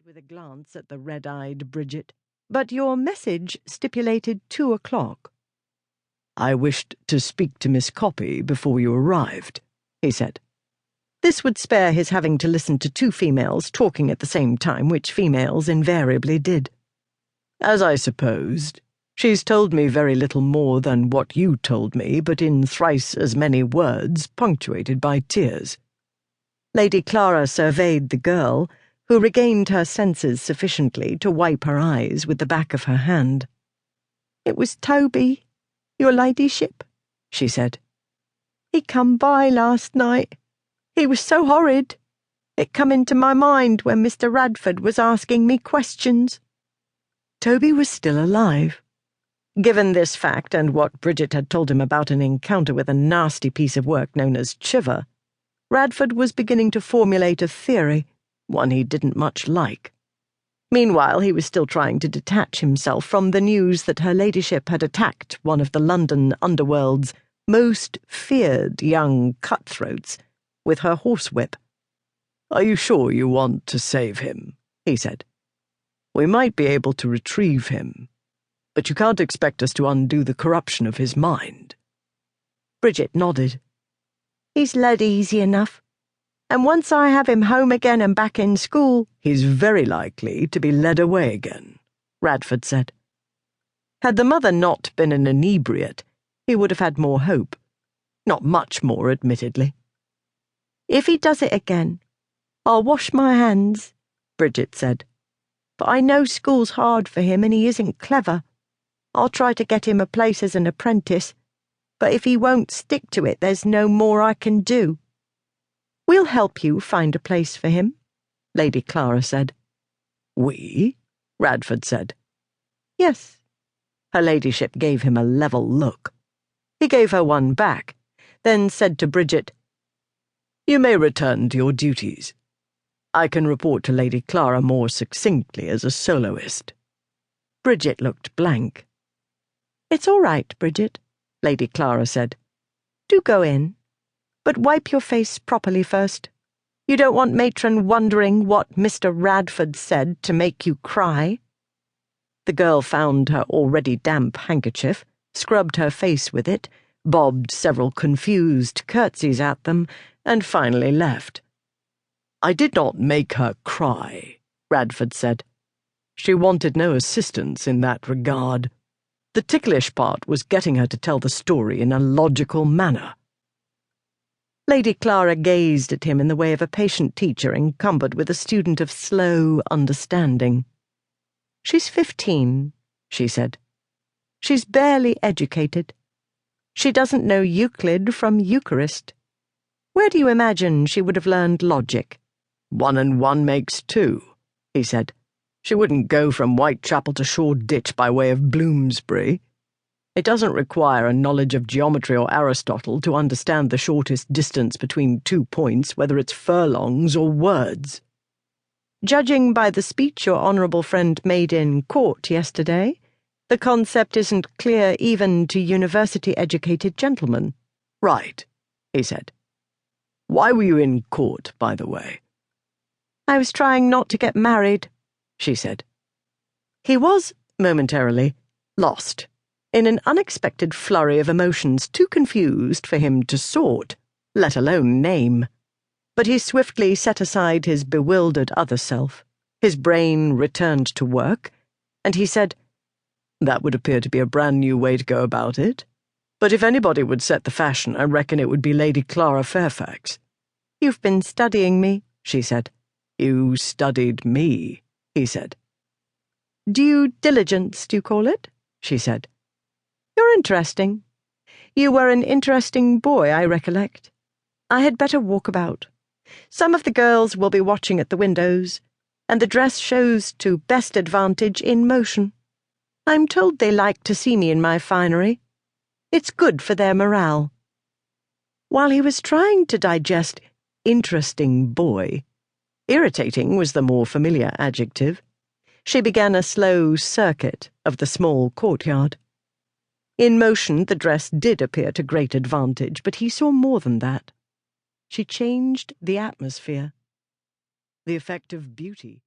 with a glance at the red-eyed Bridget. "But your message stipulated 2 o'clock." "I wished to speak to Miss Copy before you arrived," he said. This would spare his having to listen to 2 females talking at the same time, which females invariably did. "As I supposed, she's told me very little more than what you told me, but in thrice as many words, punctuated by tears." Lady Clara surveyed the girl, who regained her senses sufficiently to wipe her eyes with the back of her hand. "It was Toby, your ladyship," she said. "He come by last night. He was so horrid. It come into my mind when Mr. Radford was asking me questions." Toby was still alive. Given this fact and what Bridget had told him about an encounter with a nasty piece of work known as chiver, Radford was beginning to formulate a theory, one he didn't much like. Meanwhile, he was still trying to detach himself from the news that her ladyship had attacked one of the London underworld's most feared young cutthroats with her horsewhip. "Are you sure you want to save him?" he said. "We might be able to retrieve him, but you can't expect us to undo the corruption of his mind." Bridget nodded. "He's led easy enough. And once I have him home again and back in school—" "He's very likely to be led away again," Radford said. Had the mother not been an inebriate, he would have had more hope. Not much more, admittedly. "If he does it again, I'll wash my hands," Bridget said. "But I know school's hard for him and he isn't clever. I'll try to get him a place as an apprentice, but if he won't stick to it, there's no more I can do." "We'll help you find a place for him," Lady Clara said. "We?" Radford said. "Yes." Her ladyship gave him a level look. He gave her one back, then said to Bridget, "You may return to your duties. I can report to Lady Clara more succinctly as a soloist." Bridget looked blank. "It's all right, Bridget," Lady Clara said. "Do go in. But wipe your face properly first. You don't want matron wondering what Mr. Radford said to make you cry." The girl found her already damp handkerchief, scrubbed her face with it, bobbed several confused curtsies at them, and finally left. "I did not make her cry," Radford said. "She wanted no assistance in that regard. The ticklish part was getting her to tell the story in a logical manner." Lady Clara gazed at him in the way of a patient teacher encumbered with a student of slow understanding. "She's 15, she said. "She's barely educated. She doesn't know Euclid from Eucharist. Where do you imagine she would have learned logic?" 1 and 1 makes 2, he said. "She wouldn't go from Whitechapel to Shoreditch by way of Bloomsbury. It doesn't require a knowledge of geometry or Aristotle to understand the shortest distance between 2 points, whether it's furlongs or words." "Judging by the speech your honourable friend made in court yesterday, the concept isn't clear even to university-educated gentlemen." "Right," he said. "Why were you in court, by the way?" "I was trying not to get married," she said. He was, momentarily, lost, in an unexpected flurry of emotions too confused for him to sort, let alone name. But he swiftly set aside his bewildered other self. His brain returned to work, and he said, "That would appear to be a brand new way to go about it. But if anybody would set the fashion, I reckon it would be Lady Clara Fairfax." "You've been studying me," she said. "You studied me," he said. "Due diligence, do you call it?" she said. "You're interesting. You were an interesting boy, I recollect. I had better walk about. Some of the girls will be watching at the windows, and the dress shows to best advantage in motion. I'm told they like to see me in my finery. It's good for their morale." While he was trying to digest interesting boy, irritating was the more familiar adjective, she began a slow circuit of the small courtyard. In motion, the dress did appear to great advantage, but he saw more than that. She changed the atmosphere. The effect of beauty